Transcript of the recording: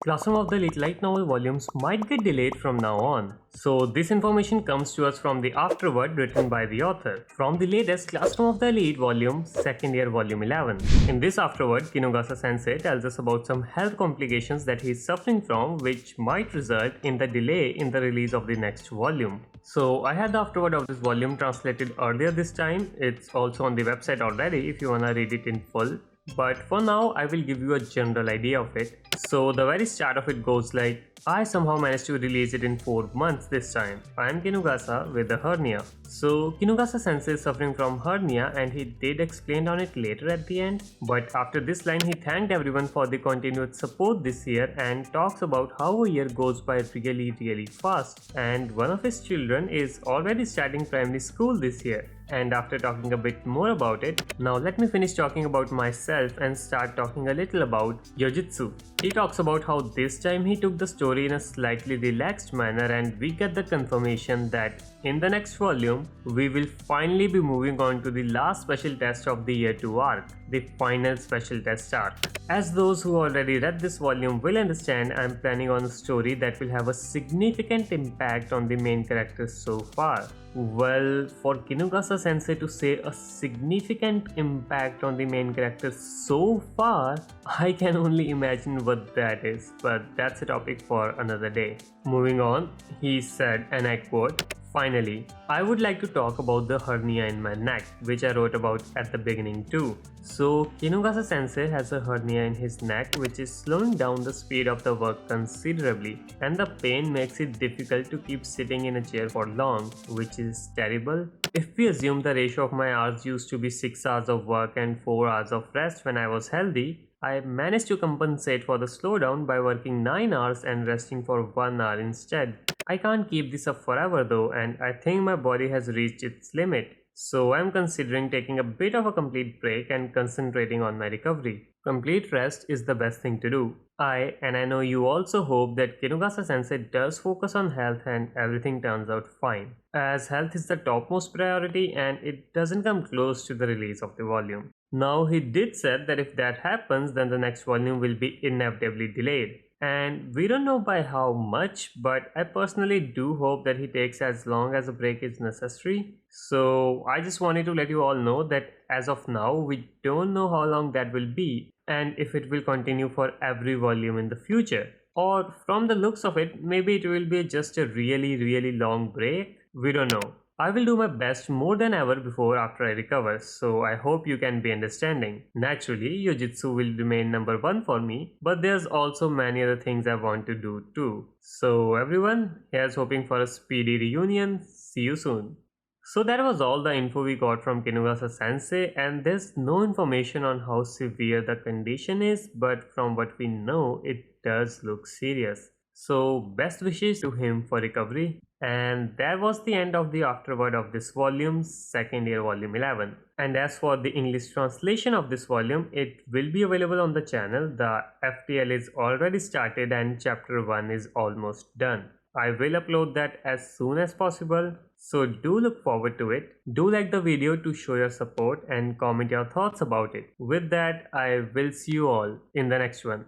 Classroom of the Elite light novel volumes might get delayed from now on. So this information comes to us from the afterword written by the author, from the latest Classroom of the Elite volume, second year volume 11. In this afterword, Kinugasa sensei tells us about some health complications that he is suffering from which might result in the delay in the release of the next volume. So I had the afterword of this volume translated earlier this time. It's also on the website already if you wanna read it in full. But for now, I will give you a general idea of it. So the very start of it goes like, I somehow managed to release it in 4 months this time. I am Kinugasa with a hernia. So Kinugasa sensei is suffering from hernia and he did explain on it later at the end. But after this line he thanked everyone for the continued support this year and talks about how a year goes by really fast. And one of his children is already starting primary school this year. And after talking a bit more about it, now let me finish talking about myself and start talking a little about Yojutsu. He talks about how this time he took the story in a slightly relaxed manner and we get the confirmation that in the next volume, we will finally be moving on to the last special test of the year 2 arc, the final special test arc. As those who already read this volume will understand, I am planning on a story that will have a significant impact on the main characters so far. Well, for Kinugasa sensei to say a significant impact on the main characters so far, I can only imagine what that is, but that's a topic for another day. Moving on, he said, and I quote, "Finally, I would like to talk about the hernia in my neck, which I wrote about at the beginning too. So, Kinugasa sensei has a hernia in his neck which is slowing down the speed of the work considerably, and the pain makes it difficult to keep sitting in a chair for long, which is terrible. If we assume the ratio of my hours used to be 6 hours of work and 4 hours of rest when I was healthy, I managed to compensate for the slowdown by working 9 hours and resting for 1 hour instead. I can't keep this up forever though, and I think my body has reached its limit. So I'm considering taking a bit of a complete break and concentrating on my recovery. Complete rest is the best thing to do. And I know you also hope that Kinugasa sensei does focus on health and everything turns out fine, as health is the topmost priority and it doesn't come close to the release of the volume. Now he did said that if that happens then the next volume will be inevitably delayed. And we don't know by how much, but I personally do hope that he takes as long as a break is necessary. So I just wanted to let you all know that as of now, we don't know how long that will be and if it will continue for every volume in the future. Or from the looks of it, maybe it will be just a really long break. We don't know. I will do my best more than ever before after I recover, so I hope you can be understanding. Naturally, Yojutsu will remain number 1 for me, but there's also many other things I want to do too. So everyone, here's hoping for a speedy reunion. See you soon. So that was all the info we got from Kinugasa sensei, and there's no information on how severe the condition is, but from what we know, it does look serious. So best wishes to him for recovery. And that was the end of the afterword of this volume, second year volume 11. And as for the English translation of this volume, it will be available on the channel. The FTL is already started and chapter 1 is almost done. I will upload that as soon as possible, so do look forward to it. Do like the video to show your support and comment your thoughts about it. With that, I will see you all in the next one.